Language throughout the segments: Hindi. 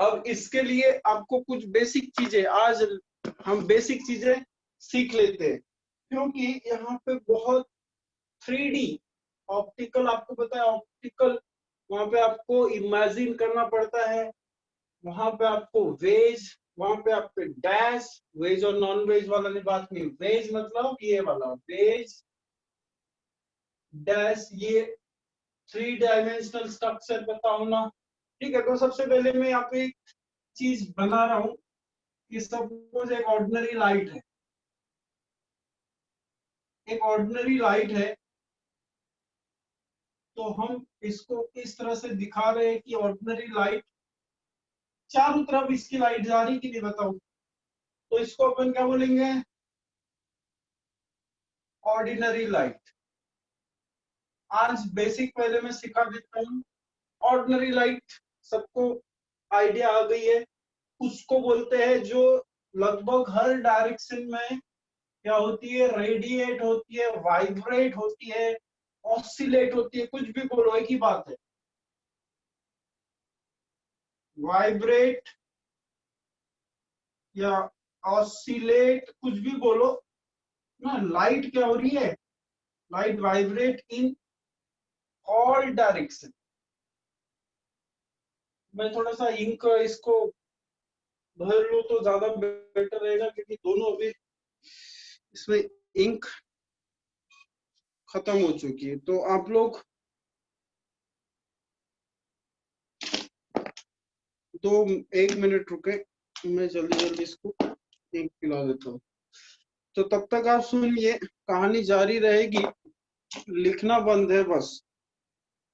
अब इसके लिए आपको कुछ बेसिक चीजें, आज हम बेसिक चीजें सीख लेते हैं, क्योंकि यहाँ पे बहुत 3D ऑप्टिकल, आपको पता है ऑप्टिकल, वहां पे आपको इमेजिन करना पड़ता है, वहां पे आपको वेज, वहां पे आपको डैश, वेज और नॉन वेज वाला नहीं, बात नहीं, वेज मतलब ये वाला वेज डैश, ये 3 डायमेंशनल स्ट्रक्चर बताओ ना। ठीक है, तो सबसे पहले मैं यहाँ पे एक चीज बना रहा हूं कि सपोज एक ऑर्डिनरी लाइट है, एक ऑर्डिनरी लाइट है, तो हम इसको इस तरह से दिखा रहे हैं कि ऑर्डिनरी लाइट, चारों तरफ इसकी लाइट जा रही कि नहीं बताओ, तो इसको अपन क्या बोलेंगे, ऑर्डिनरी लाइट। आज बेसिक पहले मैं सिखा देता हूँ। ऑर्डिनरी लाइट सबको आइडिया आ गई है, उसको बोलते हैं जो लगभग हर डायरेक्शन में क्या होती है, रेडिएट होती है, वाइब्रेट होती है, ऑसिलेट होती है, कुछ भी बोलो एक ही बात है, वाइब्रेट या ऑसिलेट, कुछ भी बोलो ना, लाइट क्या हो रही है, light vibrate in all direction. मैं थोड़ा सा इंक इसको भर लूं तो ज्यादा बेटर रहेगा, क्योंकि दोनों अभी इसमें इंक खत्म हो चुकी है। तो आप लोग दो 1 मिनट रुके, मैं जल्दी जल्दी इसको इंक पिला देता हूँ। तो तब तक आप सुनिए, कहानी जारी रहेगी, लिखना बंद है बस।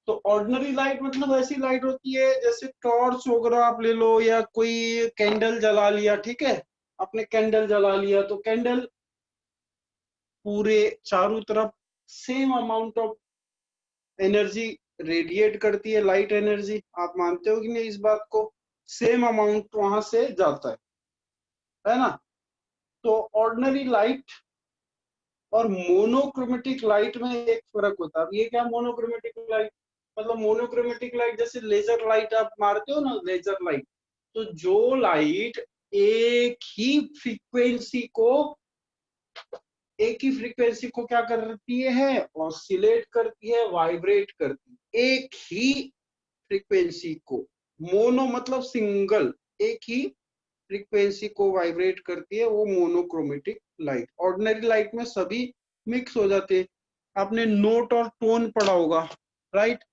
तो ऑर्डिनरी लाइट मतलब ऐसी लाइट होती है जैसे टॉर्च वगैरह आप ले लो, या कोई कैंडल जला लिया, ठीक है, आपने कैंडल जला लिया तो कैंडल पूरे चारों तरफ same amount of energy radiate करती है, लाइट एनर्जी, आप मानते हो कि नहीं इस बात को, सेम अमाउंट वहां से जाता है ना। तो ऑर्डिनरी लाइट और मोनोक्रोमेटिक लाइट में एक फर्क होता है। अब ये क्या मोनोक्रोमेटिक लाइट मतलब, मोनोक्रोमेटिक लाइट जैसे लेजर लाइट आप मारते हो ना, लेजर लाइट, तो जो लाइट एक ही फ्रीक्वेंसी को क्या करती है, ऑसिलेट करती है, वाइब्रेट करती है, एक ही फ्रीक्वेंसी को, मोनो मतलब सिंगल, एक ही फ्रीक्वेंसी को वाइब्रेट करती है, वो मोनोक्रोमेटिक लाइट। ऑर्डिनरी लाइट में सभी मिक्स हो जाते हैं। आपने नोट और टोन पढ़ा होगा, राइट,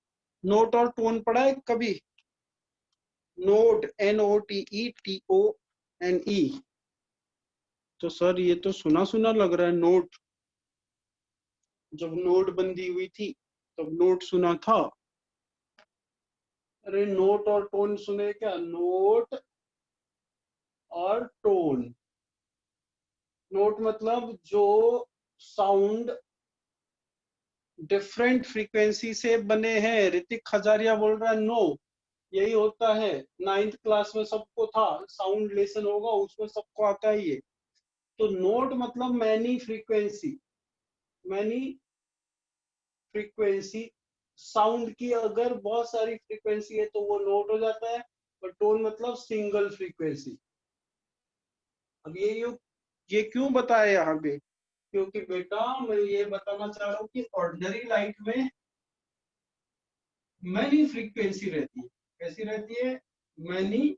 नोट और टोन पढ़ा है कभी, नोट NOTE TONE, तो सर ये तो सुना सुना लग रहा है, नोट, जब नोटबंदी हुई थी तब नोट सुना था। अरे नोट और टोन सुने क्या, नोट और टोन, नोट मतलब जो साउंड डिफरेंट फ्रीक्वेंसी से बने हैं, ऋतिक खजारिया बोल रहा है नो, यही होता है, 9th क्लास में सबको था, साउंड लेसन होगा उसमें सबको आता है ये। तो नोट मतलब many frequency, many frequency, sound की अगर बहुत सारी फ्रीक्वेंसी है तो वो नोट हो जाता है, और टोन मतलब सिंगल फ्रीक्वेंसी। अब ये क्यों बताया यहाँ पे, क्योंकि बेटा मैं ये बताना चाह रहा हूँ कि ऑर्डिनरी लाइट में मैनी फ्रीक्वेंसी रहती है, कैसी रहती है, मैनी,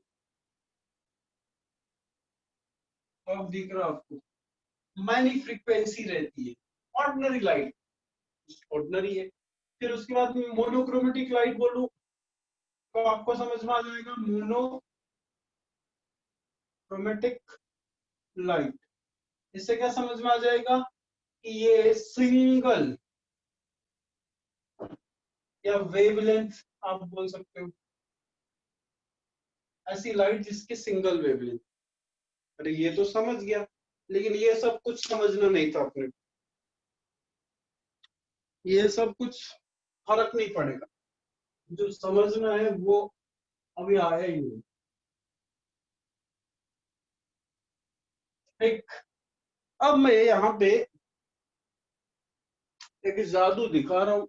अब दिख रहा आपको, मैनी फ्रीक्वेंसी रहती है ऑर्डिनरी लाइट, ऑर्डिनरी है। फिर उसके बाद मोनोक्रोमेटिक लाइट बोलूं तो आपको समझ में आ जाएगा, मोनोक्रोमेटिक लाइट, इससे क्या समझ में आ जाएगा कि ये सिंगल या वेवलेंथ आप बोल सकते हो, ऐसी लाइट जिसकी सिंगल वेवलेंथ। अरे ये तो समझ गया, लेकिन ये सब कुछ समझना नहीं था अपने, ये सब कुछ फर्क नहीं पड़ेगा, जो समझना है वो अभी आया ही नहीं। ठीक, अब मैं यहाँ पे एक जादू दिखा रहा हूँ,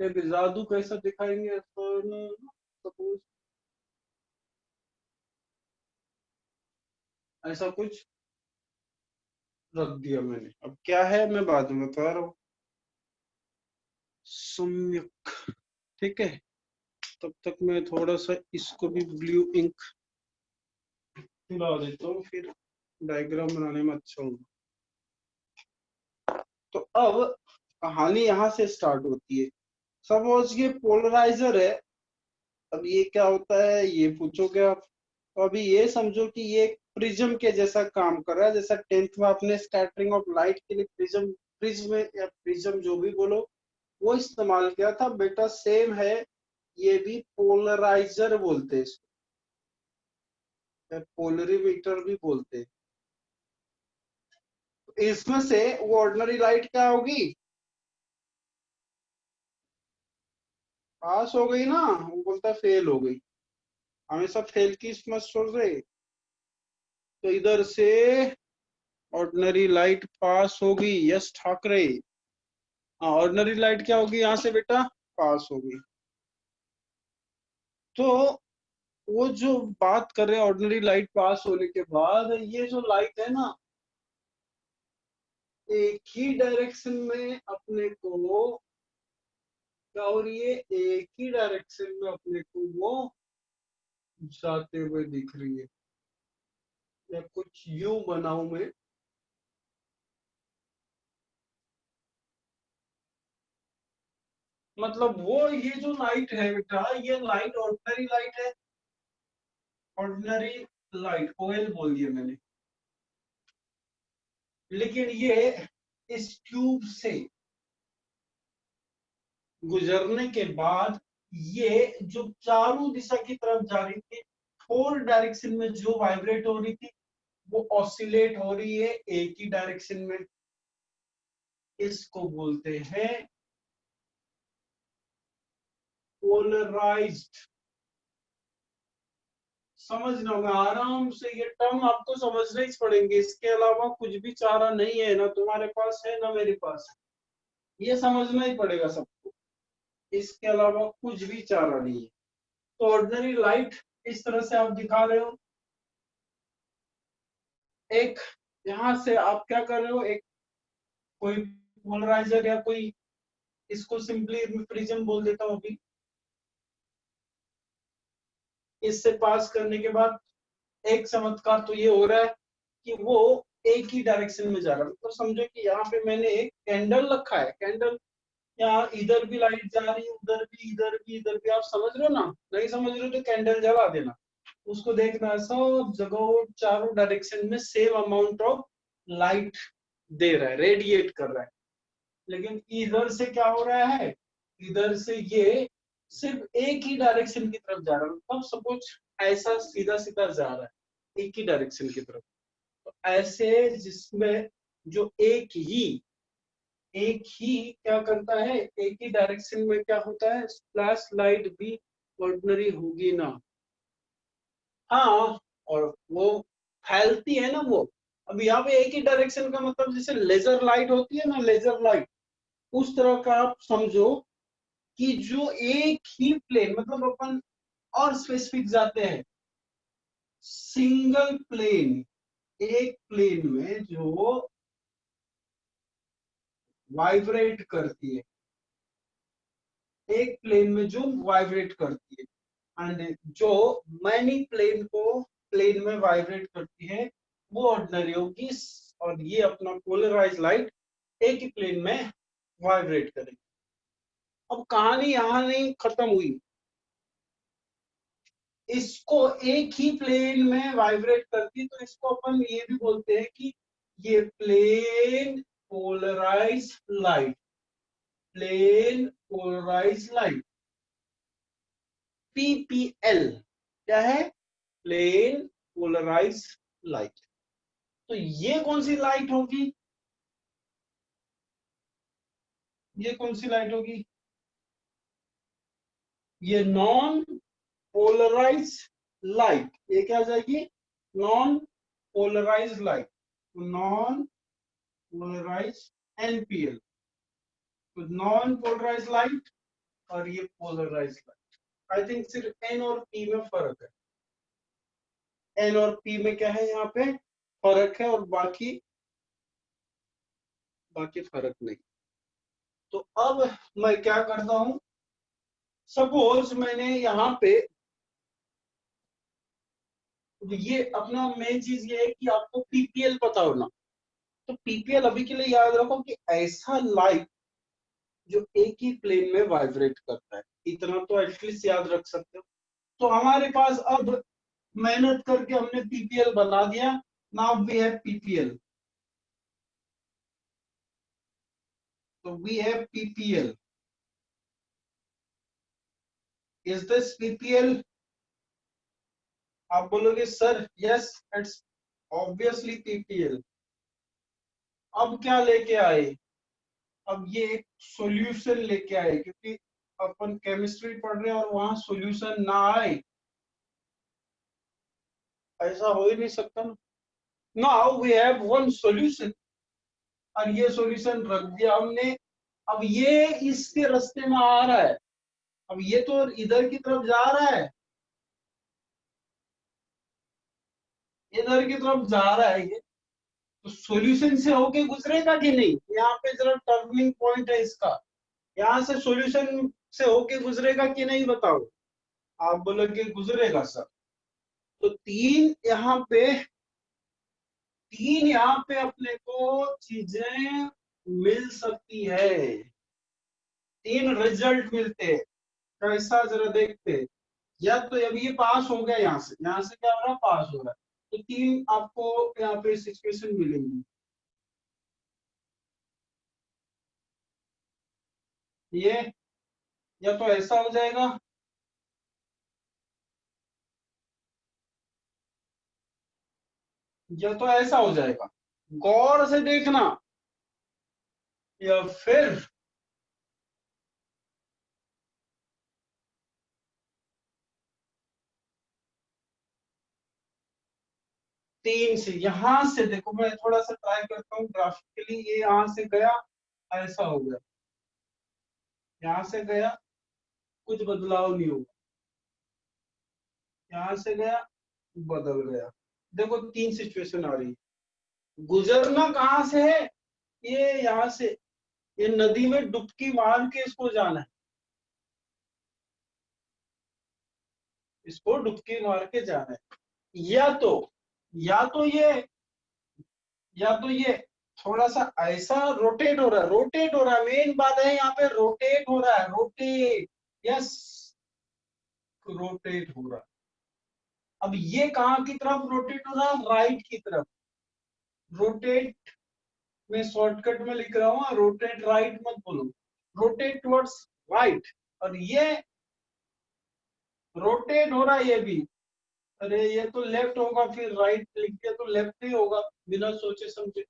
एक जादू कैसा दिखाएंगे अपन, सपोज ऐसा कुछ रख दिया मैंने। अब क्या है मैं बाद में बता रहा हूँ। सम्यक, ठीक है। तब तक मैं थोड़ा सा इसको भी ब्लू इंक मिला देता हूँ, फिर डायग्राम बनाने में अच्छा होगा। तो अब कहानी यहाँ से स्टार्ट होती है। सपोज ये पोलराइजर है। अब ये क्या होता है ये पूछोगे आप। तो अभी ये समझो कि ये एक प्रिज्म के जैसा काम कर रहा है। जैसा 10th में आपने स्कैटरिंग ऑफ लाइट के लिए प्रिज्म प्रिज्म या प्रिज्म जो भी बोलो वो इस्तेमाल किया था बेटा, सेम है ये भी पोलराइजर बोलते हैं इसको, पोलरीमीटर भी बोलते हैं। इसमें से वो ऑर्डिनरी लाइट क्या होगी, पास हो गई ना, वो बोलता है फेल हो गई। हमेशा फेल की मत सोच रहे। तो इधर से ऑर्डिनरी लाइट पास होगी, यस ठाकरे। हाँ ऑर्डिनरी लाइट क्या होगी यहाँ से बेटा, पास होगी। तो वो जो बात कर रहे हैं ऑर्डिनरी लाइट पास होने के बाद, ये जो लाइट है ना एक ही डायरेक्शन में अपने को क्या हो रही है, एक ही डायरेक्शन में अपने को वो जाते हुए दिख रही है। या कुछ यूं बनाऊं मैं, मतलब वो ये जो लाइट है बेटा, ये लाइट ऑर्डिनरी लाइट है। ऑर्डिनरी लाइट ऑयल बोल दिया मैंने। लेकिन ये इस ट्यूब से गुजरने के बाद ये जो चारों दिशा की तरफ जा रही थी, फोर डायरेक्शन में जो वाइब्रेट हो रही थी, वो ऑसिलेट हो रही है एक ही डायरेक्शन में। इसको बोलते हैं पोलराइज्ड। समझना होगा आराम से, ये टर्म आपको समझने ही पड़ेंगे, इसके अलावा कुछ भी चारा नहीं है, ना तुम्हारे पास है ना मेरे पास है। ये समझना ही पड़ेगा सबको, इसके अलावा कुछ भी चारा नहीं है। तो ऑर्डिनरी लाइट इस तरह से आप दिखा रहे हो। एक यहां से आप क्या कर रहे हो, एक कोई पोलराइजर या कोई, इसको सिंपली प्रिज्म बोल देता हूं अभी। इससे पास करने के बाद एक चमत्कार तो ये हो रहा है कि वो एक ही डायरेक्शन में जा रहा है। तो समझो कि यहाँ पे मैंने एक कैंडल रखा है, कैंडल यहाँ इधर भी लाइट जा रही है, उधर भी, इधर भी, इधर भी। आप समझ रहे हो ना, नहीं समझ रहे हो तो कैंडल जला देना। उसको देखना है सब जगह चारों डायरेक्शन में सेम अमाउंट ऑफ लाइट दे रहा है, रेडिएट कर रहा है। लेकिन इधर से क्या हो रहा है, इधर से ये सिर्फ एक ही डायरेक्शन की तरफ जा रहा है। मतलब सपोज ऐसा सीधा सीधा जा रहा है एक ही डायरेक्शन की तरफ। तो ऐसे जिसमें जो एक ही क्या करता है, एक ही डायरेक्शन में क्या होता है, फ्लैश लाइट भी ऑर्डिनरी होगी ना। हाँ, और वो फैलती है ना वो। अब यहाँ पे एक ही डायरेक्शन का मतलब जैसे लेजर लाइट होती है ना, लेजर लाइट, उस तरह का आप समझो कि जो एक ही प्लेन, मतलब अपन और स्पेसिफिक जाते हैं, सिंगल प्लेन, एक प्लेन में जो वाइब्रेट करती है, एक प्लेन में जो वाइब्रेट करती है, एंड जो मैनी प्लेन में वाइब्रेट करती है वो ऑर्डिनरी होगी। और ये अपना पोलराइज लाइट एक ही प्लेन में वाइब्रेट करेगी। अब कहानी यहां नहीं खत्म हुई, इसको एक ही प्लेन में वाइब्रेट करती, तो इसको अपन ये भी बोलते हैं कि ये plane polarize light, plane polarize light, PPL क्या है, प्लेन पोलराइज लाइट। तो ये कौन सी लाइट होगी, ये कौन सी लाइट होगी, ये नॉन पोलराइज लाइट। ये क्या आ जाएगी, non polarize light. Non polarize NPL, तो नॉन पोलराइज लाइट और ये पोलराइज लाइट। आई थिंक सिर्फ एन और पी में फर्क है, एन और पी में क्या है यहाँ पे फर्क है, और बाकी बाकी फर्क नहीं। तो अब मैं क्या करता हूं, सपोज मैंने यहाँ पे, ये अपना मेन चीज ये है कि आपको पीपीएल पता होना। तो पीपीएल अभी के लिए याद रखो कि ऐसा लाइट जो एक ही प्लेन में वाइब्रेट करता है, इतना तो एटलीस्ट याद रख सकते हो। तो हमारे पास अब मेहनत करके हमने पीपीएल बना दिया। नाउ वी हैव पीपीएल, तो we have PPL. Is this PPL? आप बोलोगे sir yes it's obviously PPL. अब क्या लेके आए, अब ये एक सॉल्यूशन लेके आए, क्योंकि अपन केमिस्ट्री पढ़ रहे हैं और वहां सॉल्यूशन ना आए, ऐसा हो ही नहीं सकता ना। Now we have one solution, और ये सॉल्यूशन रख दिया हमने। अब ये इसके रास्ते में आ रहा है, अब ये तो इधर की तरफ जा रहा है, इधर की तरफ जा रहा है ये, तो सॉल्यूशन से होके गुजरेगा कि नहीं? यहाँ पे जरा टर्निंग पॉइंट है इसका, यहाँ से सॉल्यूशन से होके गुजरेगा कि नहीं बताओ? आप बोलोगे गुजरेगा सर। तो तीन यहाँ पे अपने को चीजें मिल सकती है, तीन रिजल्ट मिलते हैं। कैसा जरा देखते हैं। या तो अब ये पास हो गया, यहाँ से क्या हो रहा है, पास हो रहा है। तो तीन आपको यहाँ पे सिचुएशन मिलेंगी। ये या तो ऐसा हो जाएगा, या तो ऐसा हो जाएगा, गौर से देखना, या फिर तीन से, यहां से देखो, मैं थोड़ा सा ट्राई करता हूँ ग्राफिकली। ये यहाँ से गया, ऐसा हो गया, यहाँ से गया, कुछ बदलाव नहीं हुआ, यहाँ से गया, बदल गया। देखो तीन सिचुएशन आ रही है। गुजरना कहाँ से है? ये यहाँ से, ये नदी में डुबकी मार के इसको जाना है, इसको डुबकी मार के जाना है। या तो या तो ये या तो ये थोड़ा सा ऐसा रोटेट हो रहा है, रोटेट हो रहा है, मेन बात है यहाँ पे, रोटेट हो रहा है, रोटेट, यस, रोटेट हो रहा है। अब ये कहाँ की तरफ रोटेट हो रहा है? राइट की तरफ। रोटेट में शॉर्टकट में लिख रहा हूँ, रोटेट राइट मत बोलो, रोटेट टुवर्ड्स राइट। और ये रोटेट हो रहा है ये भी। अरे ये तो लेफ्ट होगा, फिर राइट लिख दिया तो लेफ्ट ही होगा, बिना सोचे समझे।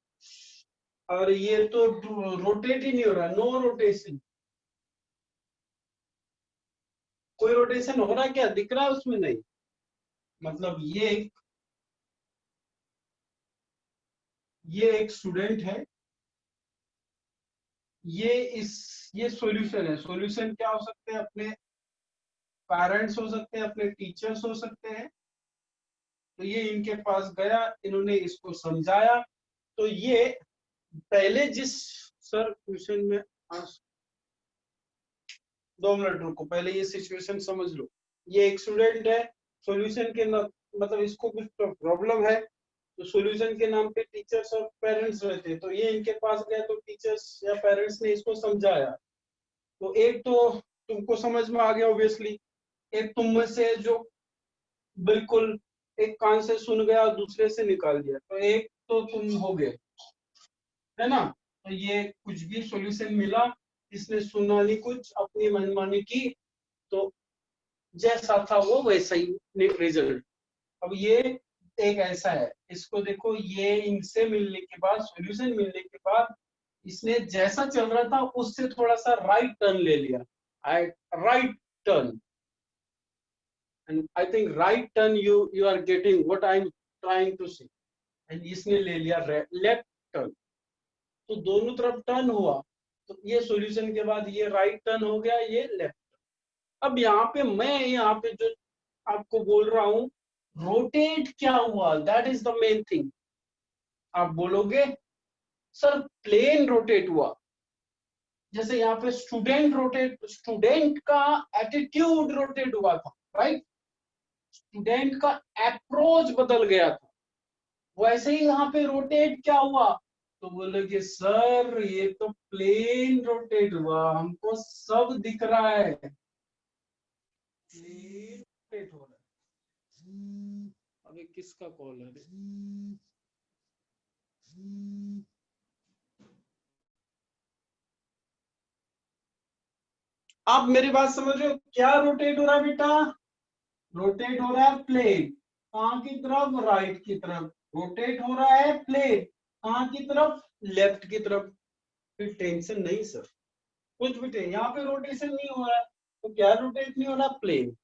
और ये तो रोटेट ही नहीं हो रहा, नो रोटेशन। कोई रोटेशन हो रहा क्या दिख रहा है उसमें? नहीं। मतलब ये एक स्टूडेंट है, ये इस ये सॉल्यूशन है। सॉल्यूशन क्या हो सकते हैं? अपने पेरेंट्स हो सकते हैं, अपने टीचर्स हो सकते हैं। तो ये इनके पास गया, इन्होंने इसको समझाया। तो ये पहले जिस, सर क्वेश्चन में, हाँ, 2 मिनट रुको, पहले ये सिचुएशन समझ लो। ये एक स्टूडेंट है, सॉल्यूशन के मतलब इसको कुछ प्रॉब्लम है, तो सॉल्यूशन के नाम पे टीचर्स और पेरेंट्स रहते हैं। तो ये इनके पास गया, तो टीचर्स या पेरेंट्स ने इसको समझाया। तो एक तो तुमको समझ में आ गया ऑब्वियसली, एक तुम में से जो बिल्कुल एक कान से सुन गया और दूसरे से निकाल दिया, तो एक तो तुम हो गए, है ना? तो ये कुछ भी सॉल्यूशन मिला, इसने सुना नहीं कुछ, अपनी मनमानी की, तो जैसा था वो वैसा ही रिजल्ट। अब ये एक ऐसा है, इसको देखो, ये इनसे मिलने के बाद, सॉल्यूशन मिलने के बाद, इसने जैसा चल रहा था उससे थोड़ा सा राइट टर्न ले लिया, right turn. And I think right turn you are getting what I am trying to say. And इसने ले लिया लेफ्ट टर्न, तो दोनों तरफ टर्न हुआ। तो ये सॉल्यूशन के बाद ये राइट टर्न हो गया, ये लेफ्ट। अब यहाँ पे मैं यहाँ पे जो आपको बोल रहा हूं, रोटेट क्या हुआ, that is the main thing. आप बोलोगे सर प्लेन रोटेट हुआ, जैसे यहाँ पे स्टूडेंट का एटीट्यूड रोटेट हुआ था, राइट, स्टूडेंट का अप्रोच बदल गया था, वैसे ही यहाँ पे रोटेट क्या हुआ, तो बोले कि सर ये तो प्लेन रोटेट हुआ, हमको सब दिख रहा है, प्लेन रोटेट हो रहा है। अबे किसका कॉल है रे? आप मेरी बात समझ रहे हो, क्या रोटेट हो रहा है बेटा, रोटेट हो रहा है प्लेन, कहाँ की तरफ, राइट की तरफ, रोटेट हो रहा है प्लेन, कहाँ की तरफ, लेफ्ट की तरफ। फिर टेंशन नहीं सर, कुछ भी टेंशन, यहाँ पे रोटेशन नहीं हो रहा है, तो क्या रोटेट नहीं हो रहा, प्लेन।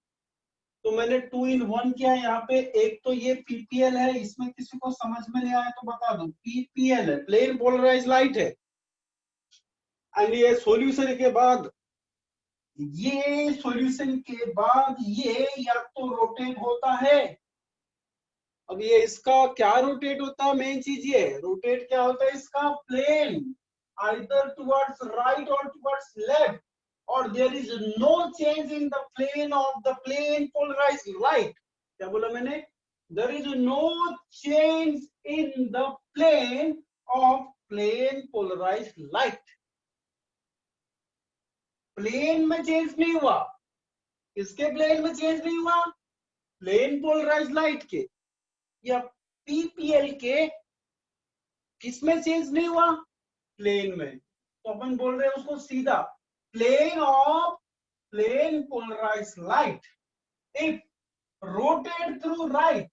तो मैंने 2 in 1 किया यहाँ पे, एक तो ये पीपीएल है, इसमें किसी को समझ में नहीं आया तो बता दो, पीपीएल है, प्लेन पोलराइज लाइट है, एंड ये सॉल्यूशन के बाद, ये सॉल्यूशन के बाद ये या तो रोटेट होता है। अब ये इसका क्या रोटेट होता है, मेन चीज ये रोटेट क्या होता है इसका, प्लेन, आइदर टुवर्ड्स राइट और टुवर्ड्स लेफ्ट, और there is no change in the plane of the plane polarized light. क्या बोला मैंने, there is no change in the plane of plane polarized light. Plane में चेंज नहीं हुआ, किसके प्लेन में चेंज नहीं हुआ, प्लेन पोलराइज्ड लाइट के, या पीपीएल के किसमें चेंज नहीं हुआ, प्लेन में। तो अपन बोल रहे हैं उसको सीधा, plane of plane polarized light if rotate through right,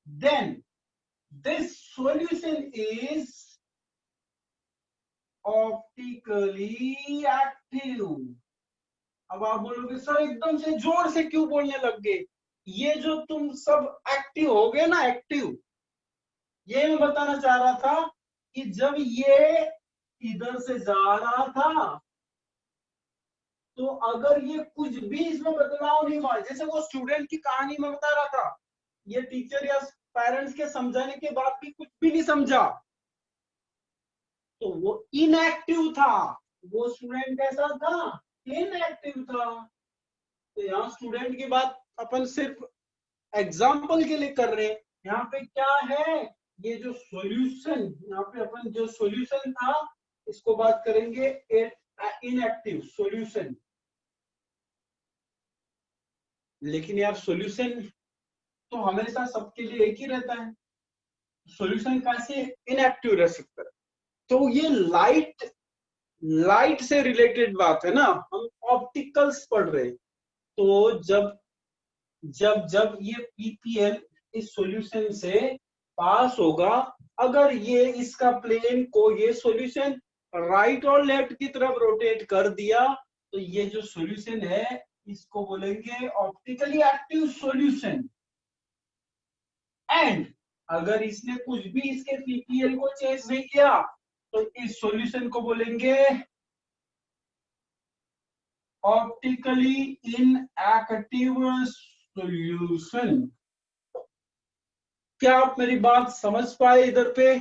then this solution is optically active। अब आप बोलोगे सर एकदम से जोर से क्यों बोलने लग गए, ये जो तुम सब एक्टिव हो गए ना, एक्टिव, ये मैं बताना चाह रहा था कि जब ये इधर से जा रहा था, तो अगर ये कुछ भी इसमें बदलाव नहीं हुआ, जैसे वो स्टूडेंट की कहानी में बता रहा था, ये टीचर या पेरेंट्स के समझाने के बाद भी कुछ भी नहीं समझा, तो वो इनएक्टिव था, वो स्टूडेंट कैसा था, इनएक्टिव था। तो यहाँ स्टूडेंट की बात अपन सिर्फ एग्जाम्पल के लिए कर रहे हैं, यहाँ पे क्या है, ये जो सॉल्यूशन, यहाँ पे अपन जो सॉल्यूशन था इसको बात करेंगे इनएक्टिव सॉल्यूशन। लेकिन यार सॉल्यूशन तो हमेशा सबके लिए एक ही रहता है, सॉल्यूशन कैसे इनएक्टिव रह सकता है, तो ये लाइट से रिलेटेड बात है ना, हम ऑप्टिकल्स पढ़ रहे हैं। तो जब जब जब ये पीपीएल इस सॉल्यूशन से पास होगा, अगर ये इसका प्लेन को ये सॉल्यूशन राइट और लेफ्ट की तरफ रोटेट कर दिया, तो ये जो सॉल्यूशन है इसको बोलेंगे ऑप्टिकली एक्टिव सॉल्यूशन। एंड अगर इसने कुछ भी इसके पीपीएल को चेंज नहीं किया, तो इस सॉल्यूशन को बोलेंगे ऑप्टिकली इनएक्टिव सॉल्यूशन। क्या आप मेरी बात समझ पाए इधर पे,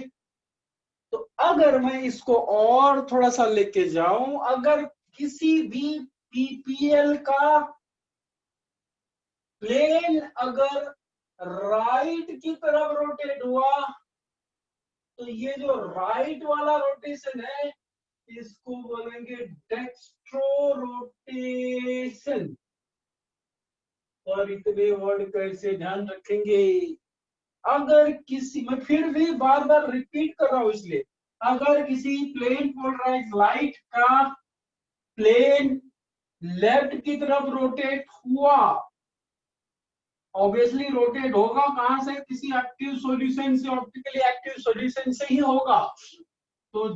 तो अगर मैं इसको और थोड़ा सा लेके जाऊं, अगर किसी भी पीपीएल का प्लेन अगर राइट की तरफ रोटेट हुआ, तो ये जो राइट वाला रोटेशन है इसको बोलेंगे डेक्स्ट्रो रोटेशन। और इतने वर्ड कैसे ध्यान रखेंगे, अगर किसी, मैं फिर भी बार बार रिपीट कर रहा हूं इसलिए, अगर किसी प्लेन पोलराइज्ड लाइट का प्लेन लेफ्ट की तरफ रोटेट हुआ, ऑब्वियसली रोटेट होगा कहां से, किसी एक्टिव सॉल्यूशन से, ऑप्टिकली एक्टिव सॉल्यूशन से ही होगा। तो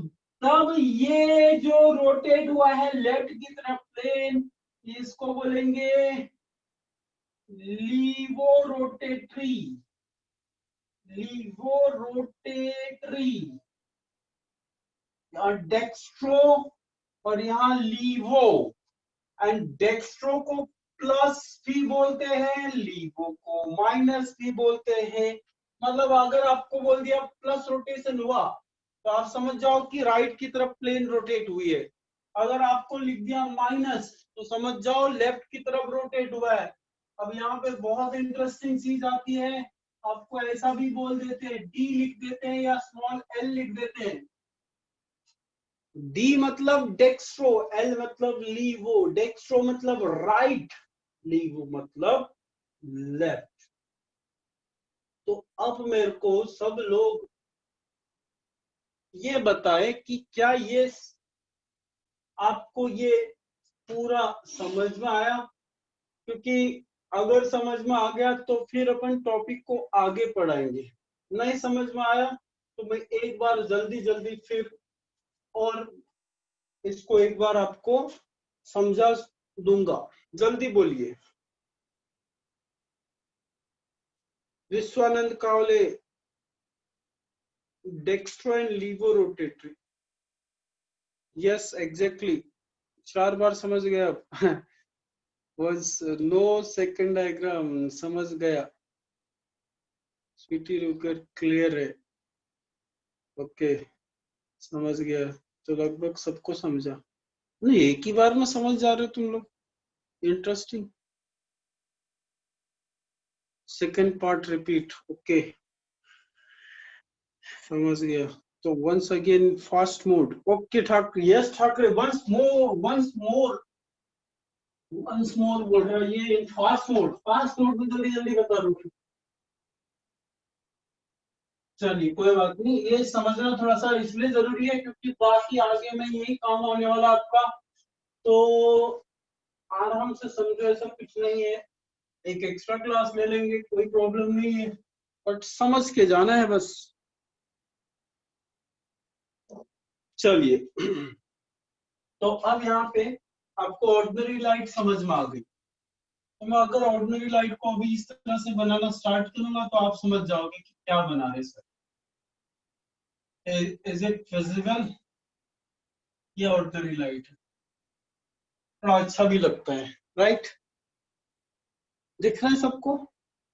तब ये जो रोटेट हुआ है लेफ्ट की तरफ प्लेन, इसको बोलेंगे levo rotatory, levo rotatory, dextro और यहाँ लीवो, एंड डेक्स्ट्रो को प्लस भी बोलते हैं, लीवो को माइनस भी बोलते हैं। मतलब अगर आपको बोल दिया प्लस रोटेशन हुआ तो आप समझ जाओ कि राइट की तरफ प्लेन रोटेट हुई है। अगर आपको लिख दिया माइनस तो समझ जाओ लेफ्ट की तरफ रोटेट हुआ है। अब यहाँ पे बहुत इंटरेस्टिंग चीज आती है, आपको ऐसा भी बोल देते हैं, डी लिख देते हैं या स्मॉल एल लिख देते हैं। डी मतलब डेक्स्ट्रो, एल मतलब लीवो, डेक्स्ट्रो मतलब राइट, लीवो मतलब लेफ्ट। तो अब मेरे को सब लोग ये बताएं कि क्या ये आपको ये पूरा समझ में आया? क्योंकि अगर समझ में आ गया तो फिर अपन टॉपिक को आगे पढ़ाएंगे, नहीं समझ में आया तो मैं एक बार जल्दी जल्दी फिर और इसको एक बार आपको समझा दूंगा। जल्दी बोलिए। Vishwanand Kawale, dextro and levo rotatory, yes exactly, 4 बार समझ गया आप। was नो सेकंड डायग्राम, समझ गया। स्वीटी रुकर क्लियर है, ओके समझ गया। तो लगभग सबको समझा, नहीं एक ही बार में समझ जा रहे हो तुम लोग, interesting. Second part repeat, okay समझ गया। तो once again fast mode, okay Thackeray, yes Thackeray, once more once more once more बोल रहा है ये फास्ट मोड, फास्ट मोड में जल्दी जल्दी बता दो। चलिए कोई बात नहीं, ये समझना थोड़ा सा इसलिए जरूरी है क्योंकि बाकी आगे में यही काम होने वाला आपका। तो आराम से समझो, ऐसा कुछ नहीं है, एक एक्स्ट्रा क्लास ले लेंगे कोई प्रॉब्लम नहीं है, बट समझ के जाना है बस। चलिए तो अब यहाँ पे आपको ऑर्डिनरी लाइट समझ में आ गई। तो मैं अगर ऑर्डिनरी लाइट को अभी इस तरह से बनाना स्टार्ट करूंगा तो आप समझ जाओगे कि क्या बना रहे सर। Is it visible? ये ऑर्डिनरी लाइट है, थोड़ा अच्छा भी लगता है, राइट? दिख रहा है सबको?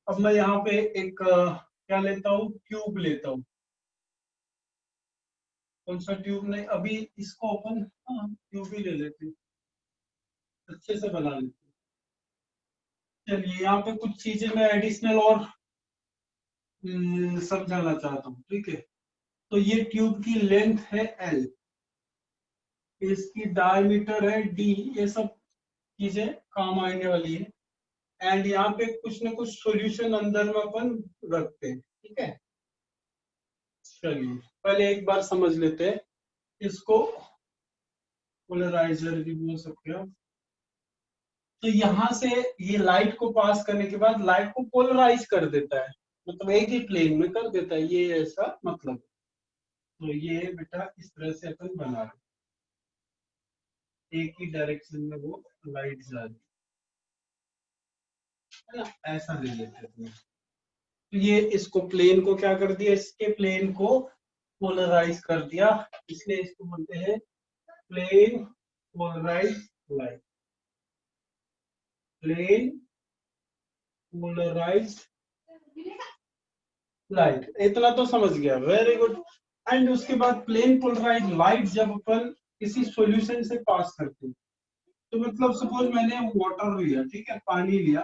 अब मैं यहाँ पे एक क्या लेता हूँ, ट्यूब लेता हूँ। कौन सा ट्यूब? नहीं अभी इसको अपन, हाँ ट्यूब ही ले लेते हैं, अच्छे से बना लेते हैं। चलिए यहाँ पे कुछ चीजें मैं एडिशनल और समझाना चाहता हूँ, ठीक है? तो ये ट्यूब की लेंथ है एल, इसकी डायमीटर है डी, ये सब चीजें काम आने वाली है। एंड यहाँ पे कुछ ना कुछ सॉल्यूशन अंदर में अपन रखते हैं, ठीक है? चलिए पहले एक बार समझ लेते हैं इसको, पोलराइजर भी बोल सकते हो। तो यहाँ से ये लाइट को पास करने के बाद लाइट को पोलराइज कर देता है, मतलब एक ही प्लेन में कर देता है, ये ऐसा मतलब। तो ये बेटा इस तरह से अपन बना रहे, एक ही डायरेक्शन में वो लाइट जा रही है ना, ऐसा ले लेते हैं। तो ये इसको प्लेन को क्या कर दिया, इसके प्लेन को पोलराइज कर दिया, इसलिए इसको बोलते हैं plane polarize light, plane polarize light. इतना तो समझ गया, वेरी गुड। एंड उसके बाद प्लेन पोलराइज लाइट जब अपन किसी सॉल्यूशन से पास करते हैं, तो मतलब सपोज मैंने वाटर लिया, ठीक है, पानी लिया,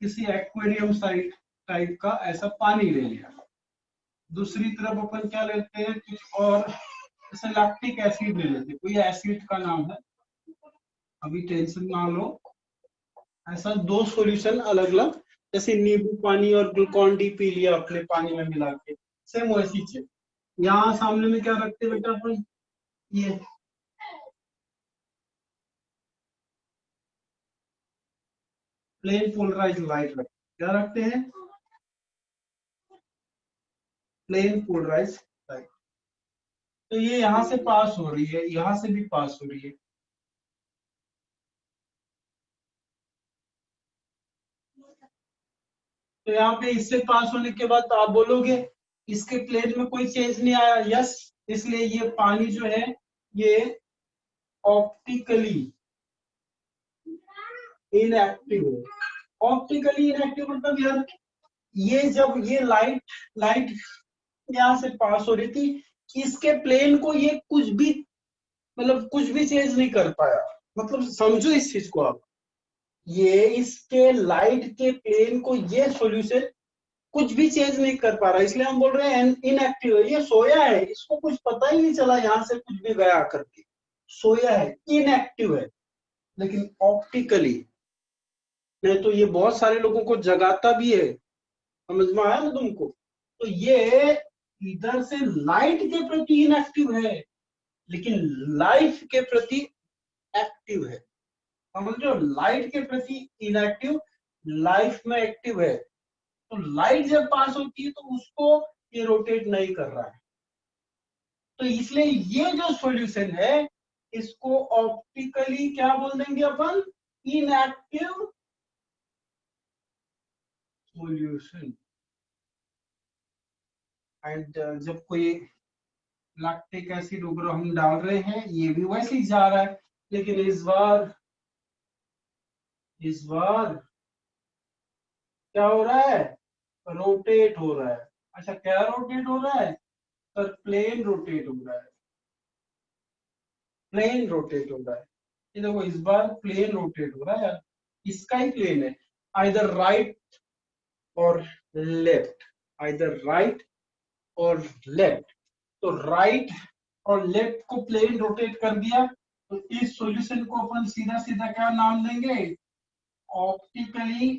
किसी एक्वेरियम साइड टाइप का ऐसा पानी ले लिया। दूसरी तरफ अपन क्या लेते हैं, कुछ और जैसे लैक्टिक एसिड ले लेते हैं, कोई एसिड का नाम है, अभी टेंशन ना लो। ऐसा दो सॉल्यूशन अलग अलग, जैसे नींबू पानी और ग्लूकॉन डी पी लिया अपने पानी में मिला के, सेम वैसी चीज। यहाँ सामने में क्या रखते हैं बेटा अपन, ये प्लेन पोलराइज लाइट रखते, क्या रखते हैं, प्लेन पोलराइज लाइट। तो ये यहाँ से पास हो रही है, यहाँ से भी पास हो रही है। तो यहाँ पे इससे पास होने के बाद आप बोलोगे इसके प्लेन में कोई चेंज नहीं आया, यस, इसलिए ये पानी जो है ये ऑप्टिकली इनएक्टिव है। ऑप्टिकली इनएक्टिव मतलब यार ये जब ये लाइट यहाँ से पास हो रही थी, इसके प्लेन को ये कुछ भी मतलब कुछ भी चेंज नहीं कर पाया। मतलब समझो इस चीज को आप, ये इसके लाइट के प्लेन को ये सॉल्यूशन कुछ भी चेंज नहीं कर पा रहा, इसलिए हम बोल रहे हैं इनएक्टिव है। ये सोया है, इसको कुछ पता ही नहीं चला यहाँ से कुछ भी गया करके, सोया है, इनएक्टिव है। लेकिन ऑप्टिकली नहीं तो ये बहुत सारे लोगों को जगाता भी है। समझ में आया ना तुमको? तो ये इधर से लाइट के प्रति इनएक्टिव है, लेकिन लाइफ के प्रति एक्टिव है। समझ लो, लाइट के प्रति इनएक्टिव, लाइफ में एक्टिव है। तो लाइट जब पास होती है तो उसको ये रोटेट नहीं कर रहा है। तो इसलिए ये जो सॉल्यूशन है इसको ऑप्टिकली क्या बोल देंगे अपन? Inactive solution. एंड जब कोई लैक्टिक एसिड वगैरह हम डाल रहे हैं, ये भी वैसे ही जा रहा है, लेकिन इस बार क्या हो रहा है? रोटेट हो रहा है। अच्छा, क्या रोटेट हो रहा है? सर प्लेन रोटेट हो रहा है, प्लेन रोटेट हो रहा है। ये देखो इस बार प्लेन रोटेट हो रहा है यार, इसका ही प्लेन है, आइदर राइट और लेफ्ट, आइदर राइट और लेफ्ट। तो राइट और लेफ्ट को प्लेन रोटेट कर दिया, तो इस सॉल्यूशन को अपन सीधा सीधा क्या नाम देंगे? Optically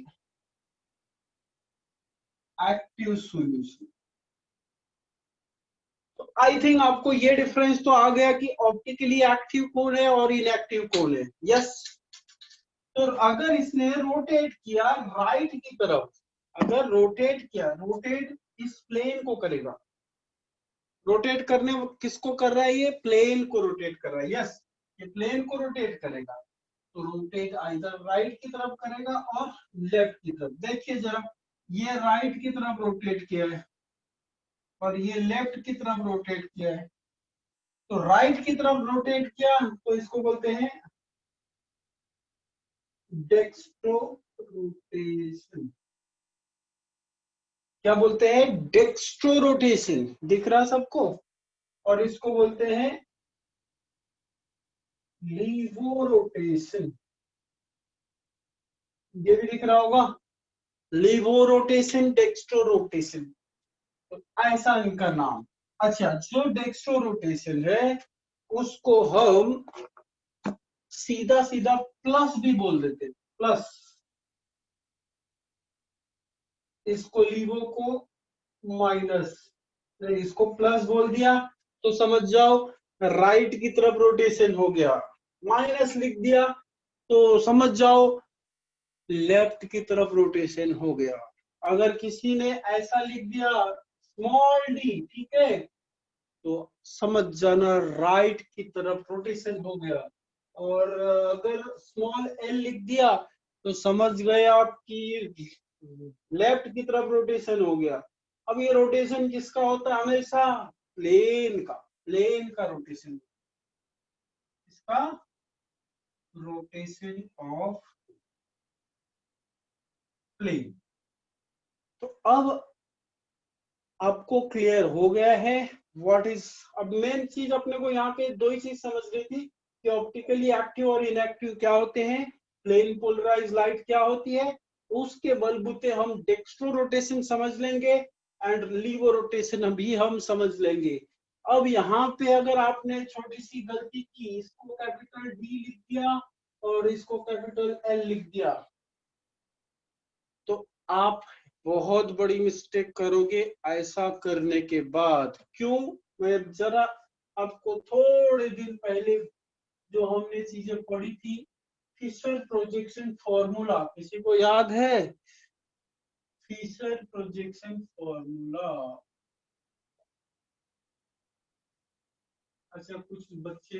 active solution. तो आई थिंक आपको ये डिफरेंस तो आ गया कि ऑप्टिकली एक्टिव कौन है और इनएक्टिव कौन है। यस। तो अगर इसने रोटेट किया राइट की तरफ, अगर रोटेट किया, रोटेट इस प्लेन को करेगा, रोटेट करने किसको कर रहा है? ये प्लेन को रोटेट कर रहा है। यस, ये प्लेन को रोटेट करेगा, तो रोटेट आइदर राइट की तरफ करेगा और लेफ्ट की तरफ। देखिए जरा, ये राइट की तरफ रोटेट किया है और ये लेफ्ट की तरफ रोटेट किया है। तो राइट की तरफ रोटेट किया तो इसको बोलते हैं डेक्स्ट्रो रोटेशन। क्या बोलते हैं? Dextro rotation. दिख रहा सबको? और इसको बोलते हैं लीवो रोटेशन। ये भी दिख रहा होगा, लीवो रोटेशन, डेक्स्ट्रो रोटेशन। तो ऐसा इनका नाम। अच्छा, जो डेक्स्ट्रो रोटेशन है उसको हम सीधा सीधा प्लस भी बोल देते, प्लस। इसको लीवो को माइनस, इसको प्लस बोल दिया तो समझ जाओ राइट की तरफ रोटेशन हो गया। माइनस लिख दिया तो समझ जाओ लेफ्ट की तरफ रोटेशन हो गया। अगर किसी ने ऐसा लिख दिया स्मॉल डी, ठीक है, तो समझ जाना राइट की तरफ रोटेशन हो गया। और अगर स्मॉल एल लिख दिया तो समझ गए आप कि लेफ्ट की तरफ रोटेशन हो गया। अब ये रोटेशन किसका होता है? हमेशा प्लेन का, प्लेन का रोटेशन, इसका रोटेशन ऑफ प्लेन। तो अब आपको क्लियर हो गया है व्हाट इज। अब मेन चीज अपने को यहाँ पे दो ही चीज समझनी थी कि ऑप्टिकली एक्टिव और इनएक्टिव क्या होते हैं, प्लेन पोलराइज लाइट क्या होती है। उसके बलबूते हम डेक्स्ट्रो रोटेशन समझ लेंगे एंड लीवो रोटेशन भी हम समझ लेंगे। अब यहाँ पे अगर आपने छोटी सी गलती की, इसको कैपिटल डी लिख दिया और इसको कैपिटल एल लिख दिया, तो आप बहुत बड़ी मिस्टेक करोगे ऐसा करने के बाद। क्यों? मैं जरा आपको थोड़े दिन पहले जो हमने चीजें पढ़ी थी, फिशर प्रोजेक्शन फॉर्मूला, किसी को याद है? Fischer projection formula. अच्छा, कुछ बच्चे